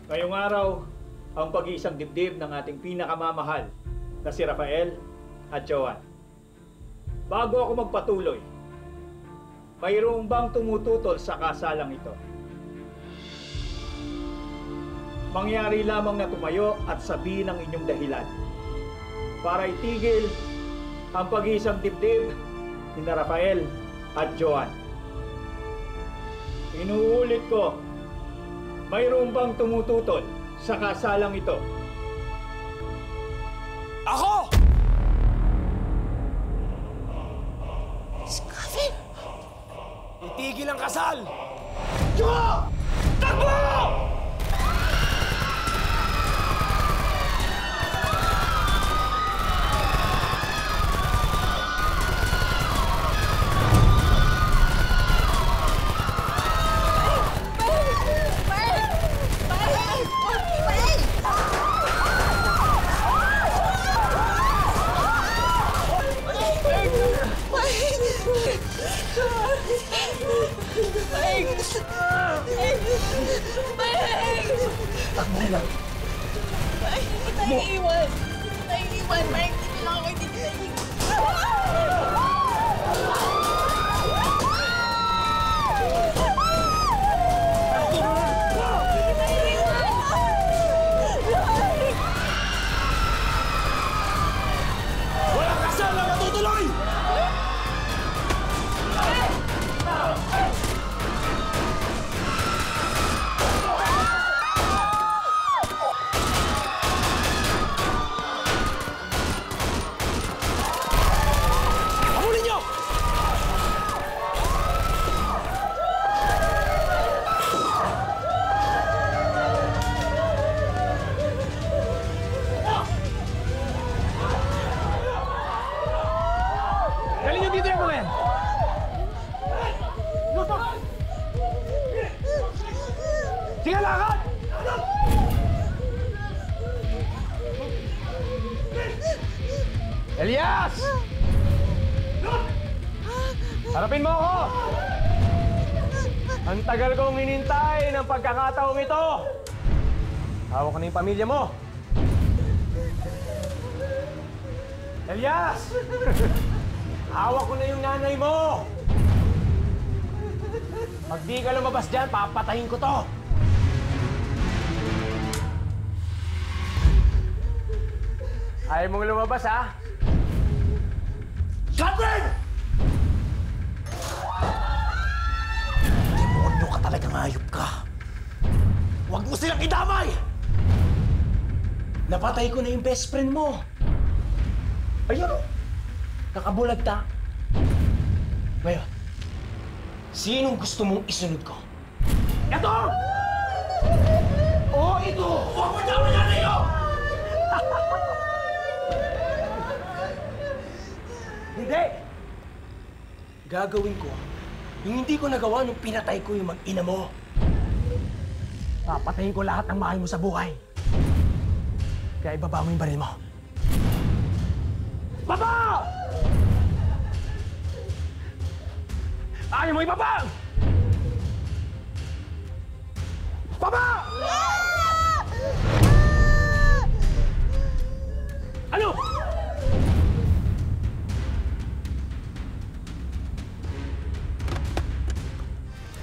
Ngayong araw, ang pag-iisang dibdib ng ating pinakamamahal na si Rafael at Joan. Bago ako magpatuloy, mayroong bang tumututol sa kasalang ito? Mangyari lamang na tumayo at sabihin ang inyong dahilan para itigil ang pag-iisang dibdib ni Rafael at Joan. Inuulit ko, mayroon bang tumututol sa kasalang ito? Ako! Scofield! Itigil ang kasal! Jo! Takbo! Takbo lang. Mike, hindi tayo iiwan. Hindi tayo iiwan, Mike. Hindi lang ako, hindi tayo Walang kasal na matutuloy! Sige, lakad! Elias! Harapin mo ako! Ang tagal kong hinintay ng pagkakataong ito! Hawak ko na yung pamilya mo! Elias! Hawak ko na yung nanay mo! Pag di ka lumabas dyan, papatayin ko to! Ayaw mong lumabas, ha? Catherine! Demonyo ka talagang hayop ka. Huwag mo silang idamay! Napatay ko na yung best friend mo. Ayun, oh. Nakabulagta. Ngayon, sinong gusto mong isunod ko? Ito! Oo, ito! Huwag mo tama na niyo! Hindi! Gagawin ko yung hindi ko nagawa nung pinatay ko yung mag-ina mo. Papatayin ko lahat ng mahal mo sa buhay. Kaya ibaba mo yung baril mo. Baba! Ayaw mo ibaba! Baba! Ano?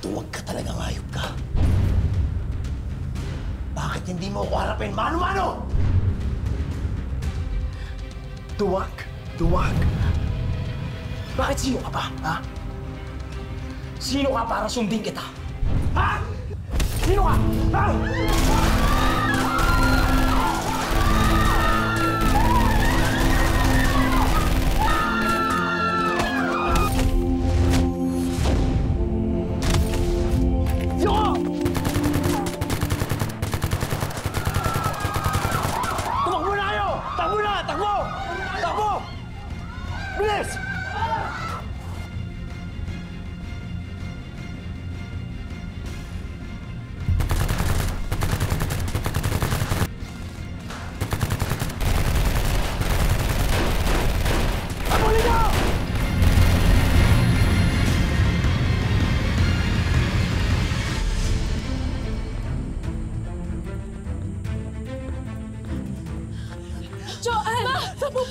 Tuwag ka talagang hayop ka. Bakit hindi mo ako harapin mano-mano? Duwag. Duwag. Bakit sino ka ba, ha? Sino ka para sundin kita? Ha? Sino ka? Ha? Tumakbo na kayo! Takbo na! Takbo! Takbo! Bilis!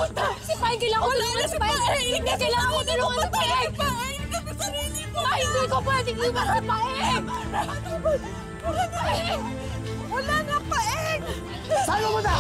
pupunta? Si Paeng, kailangan ko tulungan si Paeng! Kailangan ko tulungan si Paeng! Paeng! Sa sarili mo! Ma, hindi ko pwedeng iwan si Paeng! Paeng! Wala na, Paeng! Saan mo na?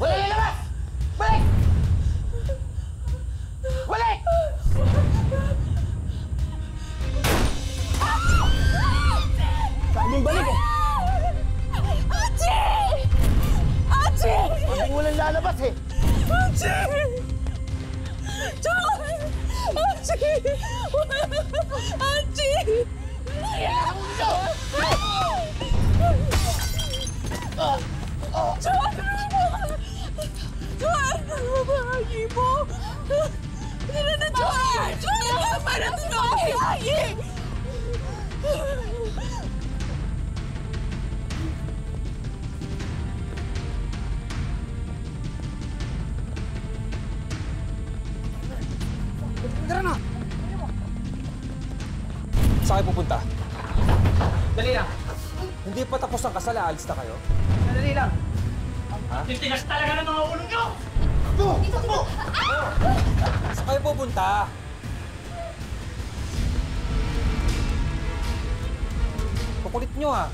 Wala na labas! Balik! Balik! Saan yung balik eh? Achi! Achi! Hindi walang lalabas eh. Achi! John! Achi! Achi! John! John! Bahagi mo! Hindi na, John! John! Para sa bahagi! Tara na! Saan kayo pupunta? Dali lang! Hindi pa tapos ang kasal, aalis na kayo? Dali lang! Titigas talaga ng mga ulo nyo! Saan kayo pupunta? Kukulit nyo ah!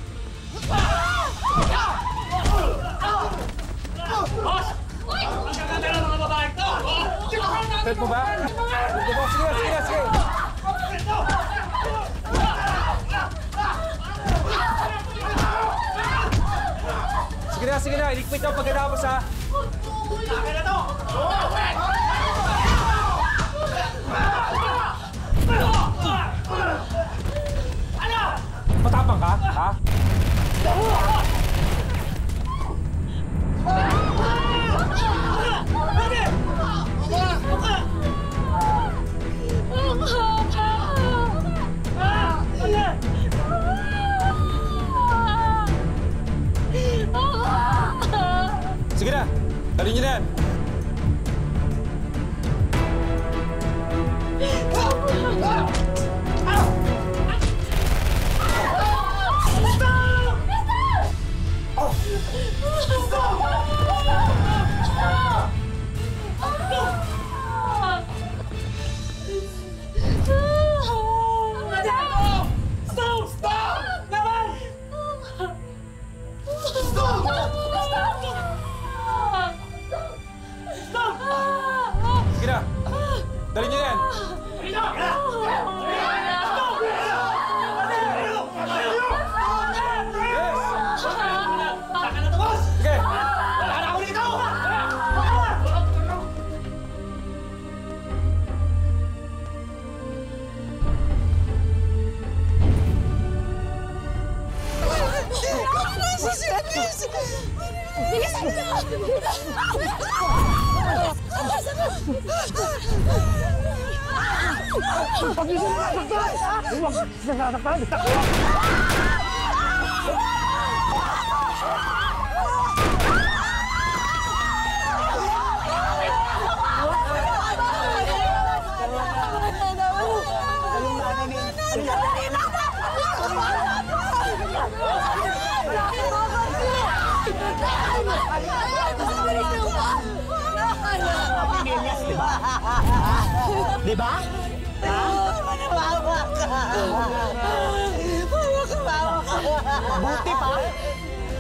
Boss! Ang gaganda ng mga babae to! Felt mo ba? Felt mo ba? Sige na, sige na, sige! Sige na, iligpit nyo pagkatapos ha! Akin na to! Matapang ka, ha? Sige na, dali nyo na yan! Sige na, dali nyo na yan! Sige! Bilisan mo! Di ba? Mawa ka! Mawa ka! Buti pa!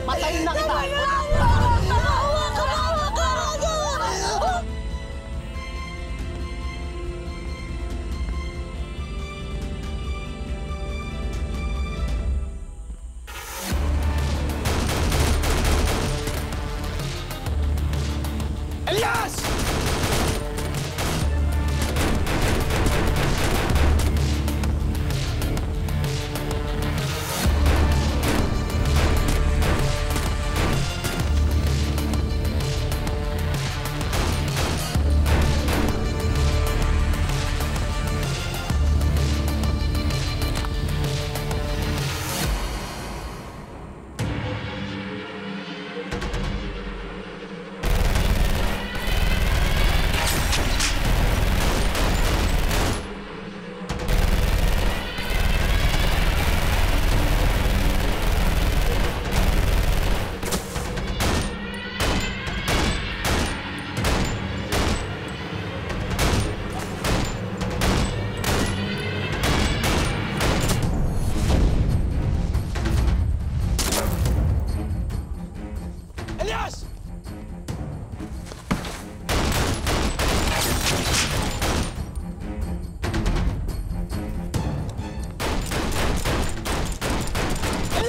Patayin na kita! Mawa ka! Elias!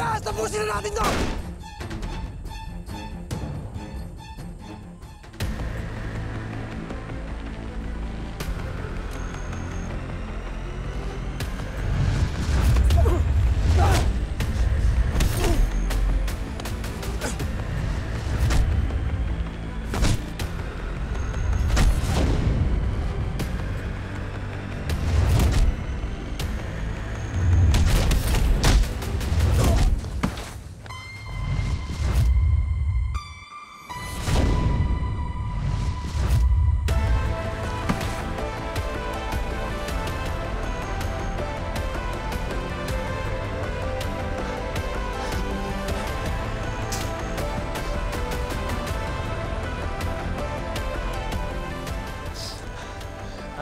Elias! Tapusin na natin to!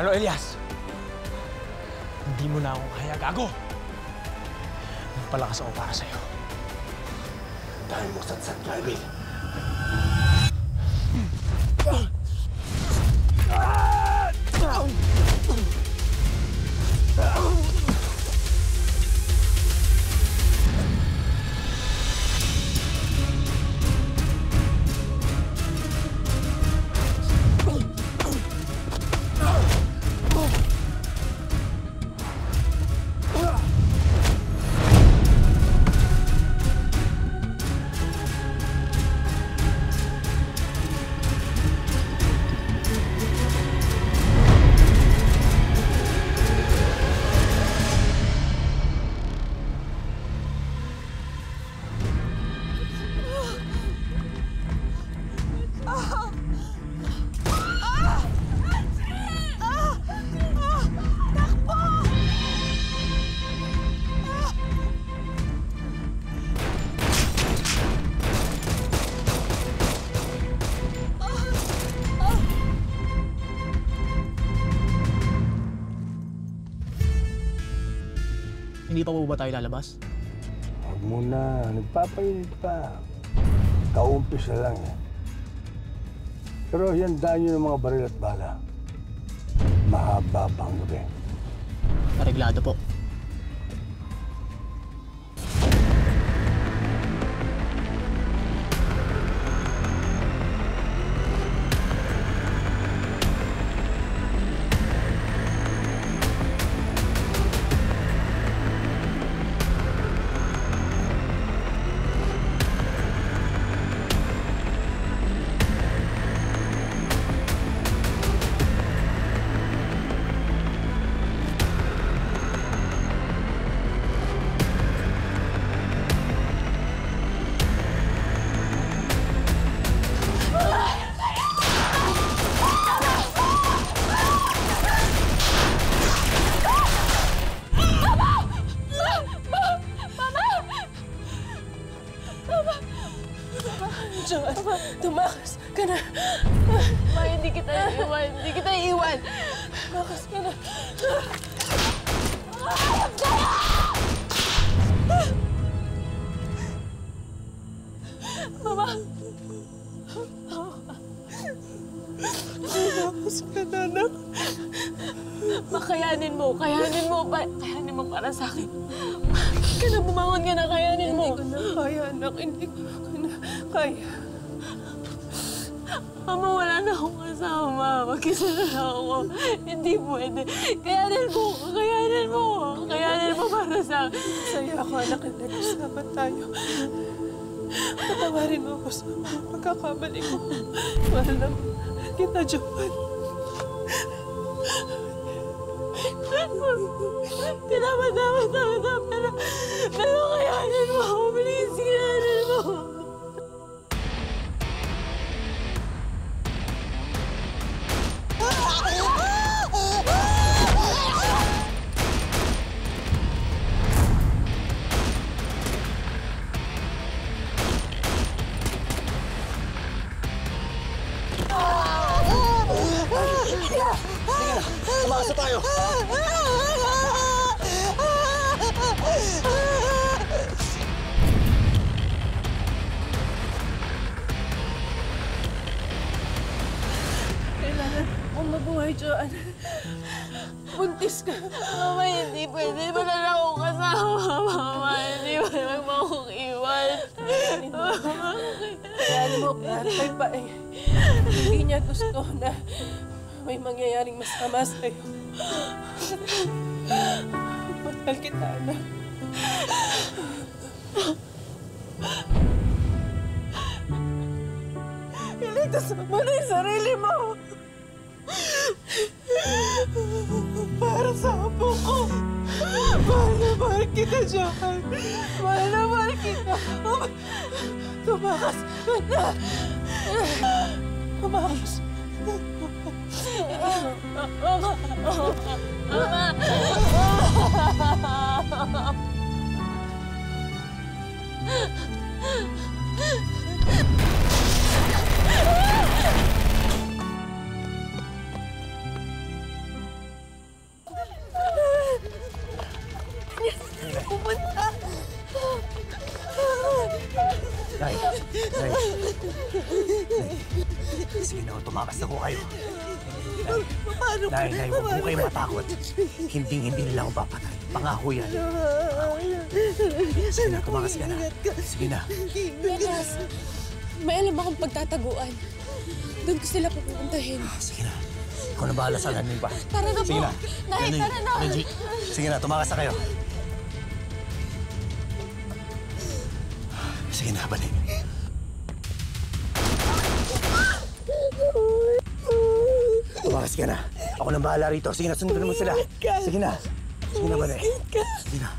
Ano, Elias? Hindi mo na ako kaya, gago! Nagpalakas ako para sa'yo. Dahil mo satsat ka, Emil. Hindi pa po ba tayo lalabas? Huwag muna. Nagpapainit pa. Kaumpisa lang eh. Pero handaan nyo ng mga baril at bala. Mahaba pa ang gabi. Areglado po. Joan, tumakas ka na. Ma, hindi kita iiwan. Hindi kita iiwan. Tumakas ka na. Ayop ka na! Mama! Tumakas ka na, anak. Makayanin mo. Kayanin mo. Kayanin mo para sa akin. Ka na, bumangon ka na. Kayanin mo. Hindi ko na kaya, anak. Hindi ko na kaya. Mama, wala na akong kasama. Mag-isa na lang ako. Hindi pwede. Kayanin mo. Kayanin mo. Kayanin mo para sa akin. Saya ako, anak. Nag-usapan tayo. Patawarin mo ako sa mga pagkakamali ko. Mahal na kita, Joan. Tinamatama. Pero kayanin mo. Please, kayanin mo. Umasa tayo! Kailangan mong mabuhay, Joan. Buntis ka. Mama, hindi pwede. Wala na akong kasama, Mama. Hindi mo naman akong iwan. Kaya mo, Ate, pa eh. Hindi niya gusto na may mangyayaring masama sa'yo. Mahal kita, anak. Iligtas mo na yung sarili mo. Para sa apo ko. Mahal na mahal kita, Johan. Mahal na mahal kita. Tumakas ka na. Tumakas. Nay! Nay! Sige na, tumakas na ko kayo. Nay, huwag mo kayo matakot. Hindi nila ako papatay. Pangako yan. Sige na, tumakas ka na. Sige na. Lakas, may alam akong pagtataguan. Doon ko sila pupuntahin. Sige na. Ikaw na bahala sa lanin pa. Tara na Sige po. na. Nay, tara na. Renji. Sige na, tumakas na kayo. Sige na, Bani. Tumakas ka na. Ako nang bahala rito. Sige na, sundan mo sila. Sige na. Sige na, Bani. Sige na.